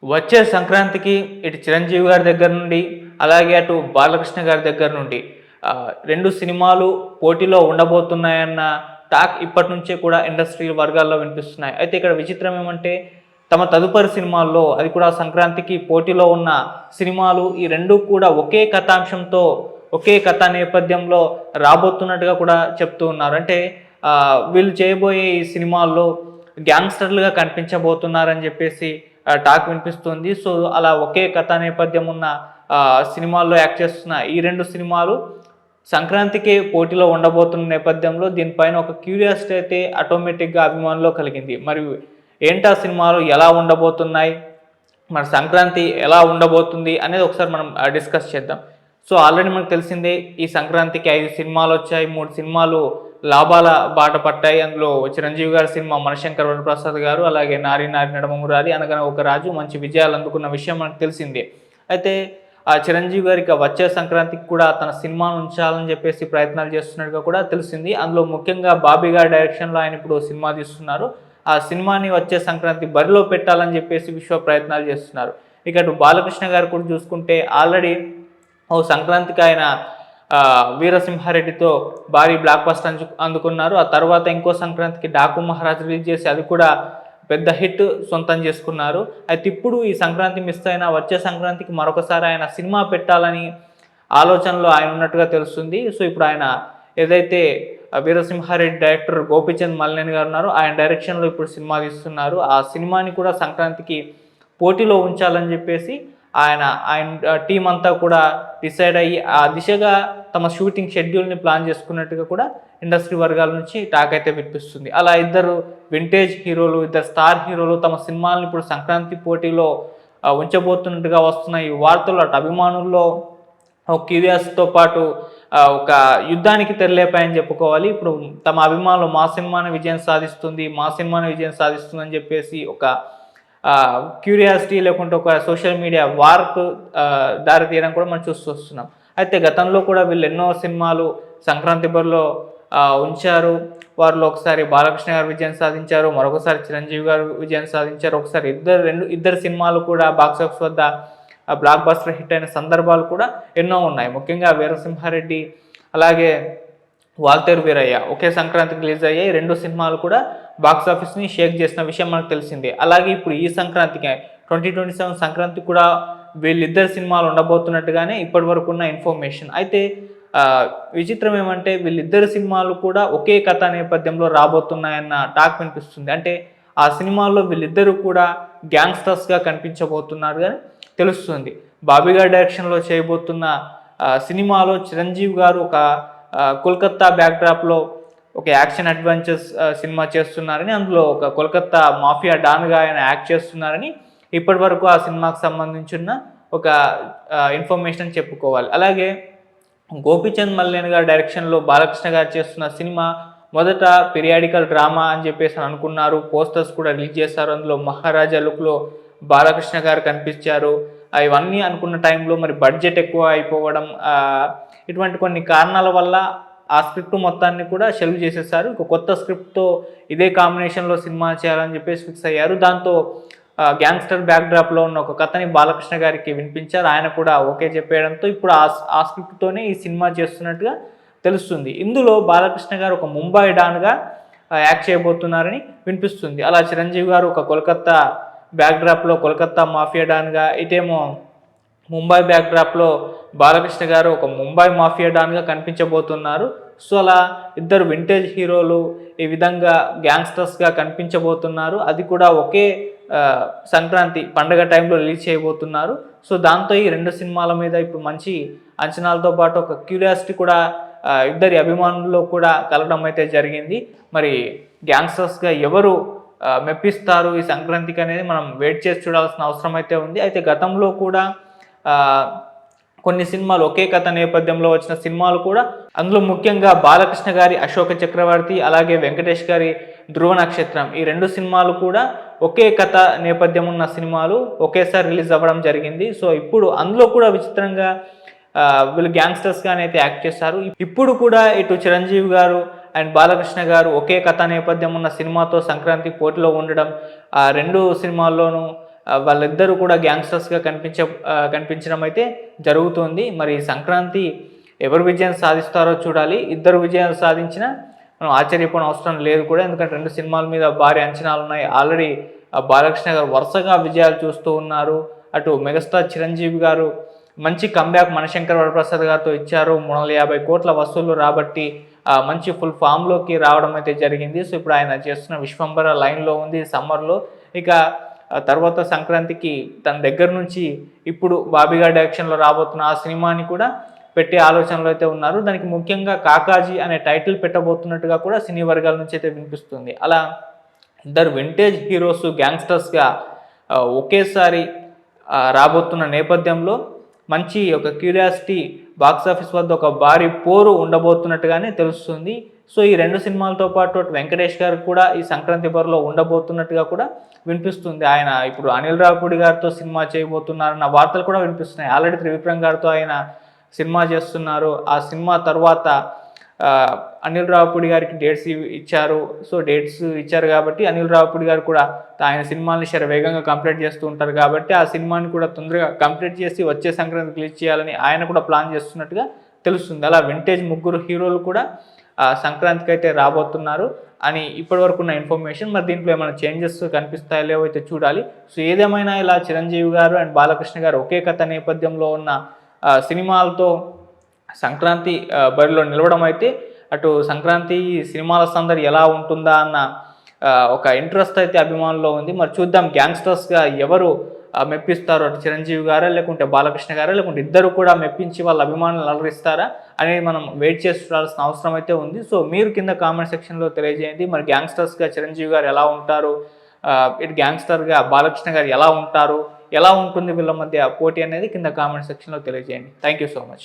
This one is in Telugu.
వచ్చే సంక్రాంతికి ఇటు చిరంజీవి గారి దగ్గర నుండి, అలాగే అటు బాలకృష్ణ గారి దగ్గర నుండి 2 సినిమాలు పోటీలో ఉండబోతున్నాయన్న టాక్ ఇప్పటినుంచే కూడా ఇండస్ట్రీ వర్గాల్లో వినిపిస్తున్నాయి. అయితే ఇక్కడ విచిత్రం ఏమంటే తమ తదుపరి సినిమాల్లో అది కూడా సంక్రాంతికి పోటీలో ఉన్న సినిమాలు ఈ 2 కూడా ఒకే కథాంశంతో, ఒకే కథా నేపథ్యంలో రాబోతున్నట్టుగా కూడా చెప్తూ ఉన్నారు. అంటే వీళ్ళు చేయబోయే ఈ సినిమాల్లో గ్యాంగ్‌స్టర్‌లుగా కనిపించబోతున్నారని చెప్పేసి టాక్ వినిపిస్తుంది. సో, అలా ఒకే కథా నేపథ్యం ఉన్న సినిమాల్లో యాక్ట్ చేస్తున్న ఈ 2 సినిమాలు సంక్రాంతికే పోటీలో ఉండబోతున్న నేపథ్యంలో దీనిపైన ఒక క్యూరియాసిటీ అయితే ఆటోమేటిక్‌గా అభిమానుల్లో కలిగింది. మరి ఏంటా సినిమాలు ఎలా ఉండబోతున్నాయి? మరి సంక్రాంతి ఎలా ఉండబోతుంది అనేది ఒకసారి మనం డిస్కస్ చేద్దాం. సో, ఆల్రెడీ మనకు తెలిసిందే ఈ సంక్రాంతికి 5 సినిమాలొచ్చాయి. 3 సినిమాలు లాభాల బాట పట్టాయి. అందులో చిరంజీవి గారి సినిమా 'మనశంకర వరప్రసాద్' గారు, అలాగే 'నారి నారి నడుమ మురారి', 'అనగనగా ఒక రాజు' మంచి విజయాలు అందుకున్న విషయం మనకు తెలిసిందే. అయితే చిరంజీవి గారికి వచ్చే సంక్రాంతికి కూడా తన సినిమాను ఉంచాలని చెప్పేసి ప్రయత్నాలు చేస్తున్నట్టుగా కూడా తెలిసింది. అందులో ముఖ్యంగా బాబీ గారి డైరెక్షన్‌లో ఆయన ఇప్పుడు సినిమా తీస్తున్నారు. ఆ సినిమాని వచ్చే సంక్రాంతి బరిలో పెట్టాలని చెప్పేసి విశ్వ ప్రయత్నాలు చేస్తున్నారు. ఇక అటు బాలకృష్ణ గారు కూడా చూసుకుంటే ఆల్రెడీ సంక్రాంతికి ఆయన 'వీరసింహారెడ్డి'తో భారీ బ్లాక్ బస్టర్ అందుకున్నారు. ఆ తర్వాత ఇంకో సంక్రాంతికి 'డాకు మహారాజ్' రిలీజ్ చేసి అది కూడా పెద్ద హిట్ సొంతం చేసుకున్నారు. అయితే ఇప్పుడు ఈ సంక్రాంతి మిస్ అయినా వచ్చే సంక్రాంతికి మరొకసారి ఆయన సినిమా పెట్టాలని ఆలోచనలో ఆయన ఉన్నట్టుగా తెలుస్తుంది. సో, ఇప్పుడు ఆయన ఏదైతే 'వీరసింహారెడ్డి' డైరెక్టర్ గోపీచంద్ మలినేని గారు ఉన్నారో ఆయన డైరెక్షన్‌లో ఇప్పుడు సినిమా తీస్తున్నారు. ఆ సినిమాని కూడా సంక్రాంతికి పోటీలో ఉంచాలని చెప్పేసి ఆయన ఆయన టీమ్ అంతా కూడా డిసైడ్ అయ్యి ఆ దిశగా తమ షూటింగ్ షెడ్యూల్‌ని ప్లాన్ చేసుకున్నట్టుగా కూడా ఇండస్ట్రీ వర్గాల నుంచి టాక్ అయితే వినిపిస్తుంది. అలా ఇద్దరు వింటేజ్ హీరోలు, ఇద్దరు స్టార్ హీరోలు తమ సినిమాలను ఇప్పుడు సంక్రాంతి పోటీలో ఉంచబోతున్నట్టుగా వస్తున్న ఈ వార్తలు అటు అభిమానుల్లో ఒక క్యూరియాసిటీతో పాటు ఒక యుద్ధానికి తెరలేపాయని చెప్పుకోవాలి. ఇప్పుడు తమ అభిమానులు మా సినిమానే విజయం సాధిస్తుంది, మా సినిమానే విజయం సాధిస్తుందని చెప్పేసి ఒక క్యూరియాసిటీ లేకుంటే ఒక సోషల్ మీడియా వార్‌కు దారి తీయడం కూడా మనం చూస్తూ వస్తున్నాం. అయితే గతంలో కూడా వీళ్ళు ఎన్నో సినిమాలు సంక్రాంతి బరిలో ఉంచారు. వారిలో ఒకసారి బాలకృష్ణ గారు విజయం సాధించారు. మరొకసారి చిరంజీవి గారు విజయం సాధించారు. ఒకసారి ఇద్దరు సినిమాలు కూడా బాక్సాఫీస్ వద్ద బ్లాక్ బస్టర్ హిట్ అయిన సందర్భాలు కూడా ఎన్నో ఉన్నాయి. ముఖ్యంగా 'వీరసింహారెడ్డి' అలాగే 'వాల్తేరు వీరయ్య' ఒకే సంక్రాంతికి రిలీజ్ అయ్యాయి. 2 సినిమాలు కూడా బాక్సాఫీస్‌ని షేక్ చేసిన విషయం మనకు తెలిసిందే. అలాగే ఇప్పుడు ఈ సంక్రాంతికి 2027 సంక్రాంతికి కూడా వీళ్ళిద్దరు సినిమాలు ఉండబోతున్నట్టుగానే ఇప్పటివరకు ఉన్న ఇన్ఫర్మేషన్. అయితే విచిత్రం ఏమంటే వీళ్ళిద్దరు సినిమాలు కూడా ఒకే కథా నేపథ్యంలో రాబోతున్నాయన్న టాక్ వినిపిస్తుంది. అంటే ఆ సినిమాల్లో వీళ్ళిద్దరూ కూడా గ్యాంగ్‌స్టర్స్‌గా కనిపించబోతున్నారుగా తెలుస్తుంది. బాబీ గారి డైరెక్షన్‌లో చేయబోతున్న సినిమాలో చిరంజీవి గారు ఒక కోల్కతా బ్యాక్‌డ్రాప్‌లో ఒక యాక్షన్ అడ్వెంచర్స్ సినిమా చేస్తున్నారని, అందులో ఒక కోల్కతా మాఫియా డాన్‌గా ఆయన యాక్ట్ చేస్తున్నారని ఇప్పటివరకు ఆ సినిమాకు సంబంధించిన ఒక ఇన్ఫర్మేషన్ అని చెప్పుకోవాలి. అలాగే గోపీచంద్ మలినేని గారి డైరెక్షన్‌లో బాలకృష్ణ గారు చేస్తున్న సినిమా మొదట పీరియాడికల్ డ్రామా అని చెప్పేసి అనుకున్నారు. పోస్టర్స్ కూడా రిలీజ్ చేశారు. అందులో మహారాజా లుక్‌లో బాలకృష్ణ గారు కనిపించారు. ఇవన్నీ అనుకున్న టైంలో మరి బడ్జెట్ ఎక్కువ అయిపోవడం, ఇటువంటి కొన్ని కారణాల వల్ల ఆ స్క్రిప్ట్ మొత్తాన్ని కూడా షెల్వ్ చేసేసారు. ఒక కొత్త స్క్రిప్ట్‌తో ఇదే కాంబినేషన్‌లో సినిమా చేయాలని చెప్పేసి ఫిక్స్ అయ్యారు. దాంతో గ్యాంగ్‌స్టర్ బ్యాక్‌డ్రాప్‌లో ఉన్న ఒక కథని బాలకృష్ణ గారికి వినిపించారు. ఆయన కూడా ఓకే చెప్పేయడంతో ఇప్పుడు ఆ స్క్రిప్ట్‌తోనే ఈ సినిమా చేస్తున్నట్టుగా తెలుస్తుంది. ఇందులో బాలకృష్ణ గారు ఒక ముంబై డాన్‌గా యాక్ట్ చేయబోతున్నారని వినిపిస్తుంది. అలా చిరంజీవి గారు ఒక కోల్కతా బ్యాక్‌డ్రాప్‌లో కోల్కతా మాఫియా డాన్‌గా, ఇటేమో ముంబై బ్యాక్‌డ్రాప్‌లో బాలకృష్ణ గారు ఒక ముంబై మాఫియా డాన్‌గా కనిపించబోతున్నారు. సో, అలా ఇద్దరు వింటేజ్ హీరోలు ఈ విధంగా గ్యాంగ్‌స్టర్స్‌గా కనిపించబోతున్నారు. అది కూడా ఒకే సంక్రాంతి పండగ టైంలో రిలీజ్ చేయబోతున్నారు. సో, దాంతో ఈ 2 సినిమాల మీద ఇప్పుడు మంచి అంచనాలతో పాటు ఒక క్యూరియాసిటీ కూడా ఇద్దరి అభిమానుల్లో కూడా కలగడం అయితే జరిగింది. మరి గ్యాంగ్‌స్టర్స్‌గా ఎవరు మెప్పిస్తారు ఈ సంక్రాంతికి అనేది మనం వెయిట్ చేసి చూడాల్సిన అవసరం అయితే ఉంది. అయితే గతంలో కూడా కొన్ని సినిమాలు ఒకే కథ నేపథ్యంలో వచ్చిన సినిమాలు కూడా, అందులో ముఖ్యంగా బాలకృష్ణ గారి 'అశోక చక్రవర్తి' అలాగే వెంకటేష్ గారి 'ధ్రువ నక్షత్రం' ఈ 2 సినిమాలు కూడా ఒకే కథ నేపథ్యం ఉన్న సినిమాలు ఒకేసారి రిలీజ్ అవ్వడం జరిగింది. సో, ఇప్పుడు అందులో కూడా విచిత్రంగా వీళ్ళు గ్యాంగ్‌స్టర్స్‌గానే అయితే యాక్ట్ చేశారు. ఇప్పుడు కూడా ఇటు చిరంజీవి గారు అండ్ బాలకృష్ణ గారు ఒకే కథా నేపథ్యం ఉన్న సినిమాతో సంక్రాంతి పోటీలో ఉండడం, 2 సినిమాల్లోనూ వాళ్ళిద్దరూ కూడా గ్యాంగ్స్టర్స్గా కనిపించడం అయితే జరుగుతుంది. మరి సంక్రాంతి ఎవరు విజయం సాధిస్తారో చూడాలి. ఇద్దరు విజయాలు సాధించినా మనం ఆశ్చర్యపోవడం అవసరం లేదు కూడా. ఎందుకంటే 2 సినిమాల మీద భారీ అంచనాలు ఉన్నాయి. ఆల్రెడీ బాలకృష్ణ గారు వరుసగా విజయాలు చూస్తూ ఉన్నారు. అటు మెగాస్టార్ చిరంజీవి గారు మంచి కంబ్యాక్ మణిశంకర్ వరప్రసాద్ గారితో ఇచ్చారు. 350 కోట్ల వసూళ్లు రాబట్టి మంచి ఫుల్ ఫామ్‌లోకి రావడం అయితే జరిగింది. సో ఇప్పుడు ఆయన చేస్తున్న విశ్వంబర లైన్‌లో ఉంది సమ్మర్‌లో. ఇక తర్వాత సంక్రాంతికి తన దగ్గర నుంచి ఇప్పుడు బాబీగాడి డైరెక్షన్‌లో రాబోతున్న ఆ సినిమాని కూడా పెట్టే ఆలోచనలో అయితే ఉన్నారు. దానికి ముఖ్యంగా 'కాకాజీ' అనే టైటిల్ పెట్టబోతున్నట్టుగా కూడా సినీ వర్గాల నుంచి అయితే వినిపిస్తుంది. అలా ఇద్దరు వింటేజ్ హీరోస్ గ్యాంగ్స్టర్స్‌గా ఒకేసారి రాబోతున్న నేపథ్యంలో మంచి ఒక క్యూరియాసిటీ బాక్సాఫీస్ వద్ద ఒక భారీ పోరు ఉండబోతున్నట్టుగానే తెలుస్తుంది. సో ఈ 2 సినిమాలతో పాటు వెంకటేష్ గారు కూడా ఈ సంక్రాంతి బరిలో ఉండబోతున్నట్టుగా కూడా వినిపిస్తుంది. ఆయన ఇప్పుడు అనిల్ రావిపూడి గారితో సినిమా చేయబోతున్నారన్న వార్తలు కూడా వినిపిస్తున్నాయి. ఆల్రెడీ త్రివిక్రమ్ గారితో ఆయన సినిమా చేస్తున్నారు. ఆ సినిమా తర్వాత అనిల్ రావిపూడి గారికి డేట్స్ ఇచ్చారు. సో డేట్స్ ఇచ్చారు కాబట్టి అనిల్ రావిపూడి గారు కూడా ఆయన సినిమాల్ని వేగంగా కంప్లీట్ చేస్తూ ఉంటారు కాబట్టి ఆ సినిమాని కూడా తొందరగా కంప్లీట్ చేసి వచ్చే సంక్రాంతికి రిలీజ్ చేయాలని ఆయన కూడా ప్లాన్ చేస్తున్నట్టుగా తెలుస్తుంది. అలా వింటేజ్ ముగ్గురు హీరోలు కూడా సంక్రాంతికి అయితే రాబోతున్నారు అని ఇప్పటివరకు ఉన్న ఇన్ఫర్మేషన్. మరి దీంట్లో ఏమైనా చేంజెస్ కనిపిస్తాయో లేవో అయితే చూడాలి. సో ఏదేమైనా ఇలా చిరంజీవి గారు అండ్ బాలకృష్ణ గారు ఒకే కథ నేపథ్యంలో ఉన్న సినిమాలతో సంక్రాంతి బరిలో నిలవడం అయితే అటు సంక్రాంతి సినిమాల సందడి ఎలా ఉంటుందా అన్న ఒక ఇంట్రెస్ట్ అయితే అభిమానుల్లో ఉంది. మరి చూద్దాం గ్యాంగ్స్టర్స్గా ఎవరు మెప్పిస్తారు, అటు చిరంజీవి గారా లేకుంటే బాలకృష్ణ గారా లేకుంటే ఇద్దరు కూడా మెప్పించి వాళ్ళ అభిమానులు అలరిస్తారా అనేది మనం వెయిట్ చేసి చూడాల్సిన అవసరం అయితే ఉంది. సో మీరు కింద కామెంట్ సెక్షన్లో తెలియజేయండి. మరి గ్యాంగ్స్టర్స్గా చిరంజీవి గారు ఎలా ఉంటారు, ఇటు గ్యాంగ్స్టర్గా బాలకృష్ణ గారు ఎలా ఉంటారు, ఎలా ఉంటుంది వీళ్ళ మధ్య పోటీ అనేది కింద కామెంట్ సెక్షన్లో తెలియజేయండి. Thank you so much.